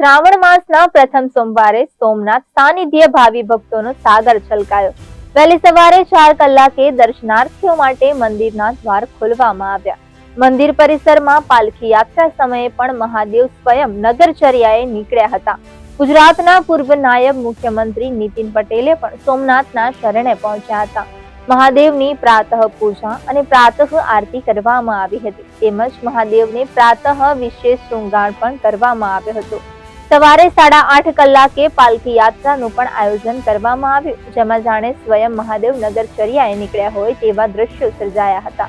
શ્રાવણ માસના પ્રથમ સોમવારે સોમનાથ સાનિધ્ય ભાવિ ભક્તોનો સાગર છલકાયો। વહેલી સવારે 4 કલાકે દર્શનાર્થીઓ માટે મંદિરના દ્વાર ખોલવામાં આવ્યા। મંદિર પરિસરમાં પાલખી યાત્રા સમયે પણ મહાદેવ સ્વયં નગરચર્યાએ નીકળ્યા હતા। ગુજરાતના પૂર્વ નાયબ મુખ્યમંત્રી નીતિન પટેલે પણ સોમનાથના શરણે પહોંચ્યા હતા। મહાદેવની પ્રાતઃ પૂજા અને પ્રાતઃ આરતી કરવામાં આવી હતી, તેમજ મહાદેવને પ્રાતઃ વિશેષ શૃંગાર પણ કરવામાં આવ્યો હતો। સવારે 8:30 કલાકે પાલખી યાત્રાનું પણ આયોજન કરવામાં આવ્યું, જેમાં જાણે સ્વયં મહાદેવ નગરચર્યાએ નીકળ્યા હોય તેવા દ્રશ્યો સર્જાયા હતા।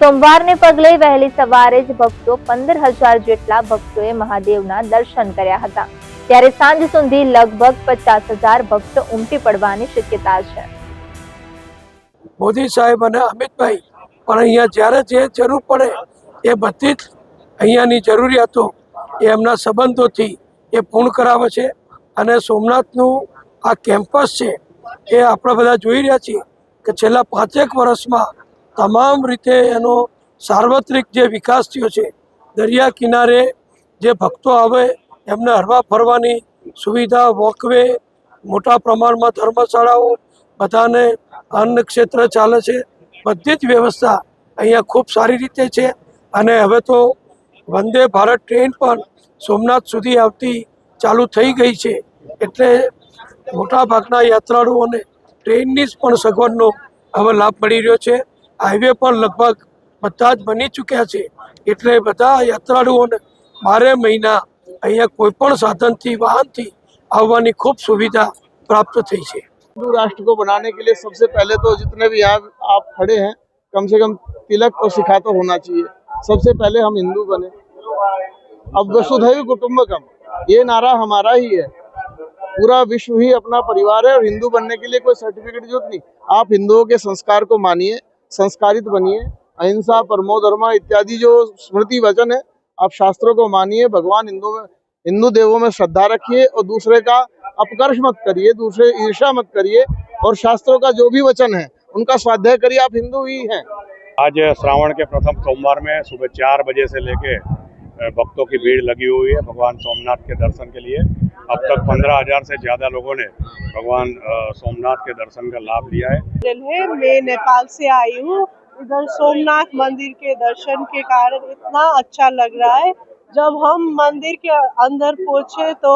સોમવારને પગલે વહેલી સવારે જ ભક્તો 15,000 જેટલા ભક્તોએ મહાદેવના દર્શન કર્યા હતા, ત્યારે સાંજ સુધી લગભગ 50,000 ભક્તો ઉમટી પડવાની શક્યતા છે। મોદી સાહેબ અને અમિતભાઈ પણ અહીંયા જ્યારે જે જરૂર પડે એ બધી જ અહીંયાની જરૂરિયાતો એમના સંબંધોથી એ પૂર્ણ કરાવે છે। અને સોમનાથનું આ કેમ્પસ છે એ આપણે બધા જોઈ રહ્યા છીએ કે છેલ્લા 5 વર્ષમાં તમામ રીતે એનો સાર્વત્રિક જે વિકાસ થયો છે। દરિયા કિનારે જે ભક્તો આવે એમને હરવા ફરવાની સુવિધા, વોકવે, મોટા પ્રમાણમાં ધર્મશાળાઓ, બધાને અન્ન ક્ષેત્ર ચાલે છે, બધી જ વ્યવસ્થા અહીંયા ખૂબ સારી રીતે છે। અને હવે તો વંદે ભારત ટ્રેન પણ સોમનાથ સુધી આવતી ચાલુ થઈ ગઈ છે, એટલે મોટાભાગના યાત્રાળુઓને ટ્રેનની જ પણ સગવડનો હવે લાભ મળી રહ્યો છે। હાઈવે પણ લગભગ બધા જ બની ચૂક્યા છે, એટલે બધા યાત્રાળુઓને 12 મહિના અહીંયા કોઈ પણ સાધનથી, વાહનથી આવવાની ખૂબ सुविधा प्राप्त થઈ છે। हिंदू राष्ट्र को बनाने के लिए सबसे पहले तो जितने भी यहाँ आप खड़े हैं कम से कम तिलक और शिखा तो होना चाहिए। सबसे पहले हम हिंदू बने। अब वसुधैव कुटुंबकम ये नारा हमारा ही है। पूरा विश्व ही अपना परिवार है और हिंदू बनने के लिए कोई सर्टिफिकेट की जरूरत नहीं। आप हिंदुओं के संस्कार को मानिए, संस्कारित बनिए, अहिंसा, परमो धर्म इत्यादि जो स्मृति वचन है आप शास्त्रों को मानिए। भगवान हिंदू देवों में श्रद्धा रखिए और दूसरे का अपकर्ष मत करिए, दूसरे ईर्ष्या मत करिए और शास्त्रों का जो भी वचन है उनका स्वाध्याय करिए। आप हिंदू ही हैं। आज श्रावण के प्रथम सोमवार में सुबह 4 बजे से लेके भक्तों की भीड़ लगी हुई है भगवान सोमनाथ के दर्शन के लिए। अब तक 15,000 से ज़्यादा लोगों ने भगवान सोमनाथ के दर्शन का लाभ लिया है। मैं नेपाल से आई हूँ। इधर सोमनाथ मंदिर के दर्शन के कारण इतना अच्छा लग रहा है। जब हम मंदिर के अंदर पहुँचे तो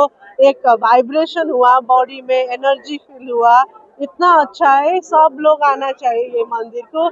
एक वाइब्रेशन हुआ, बॉडी में एनर्जी फील हुआ। इतना अच्छा है, सब लोग आना चाहिए ये मंदिर को।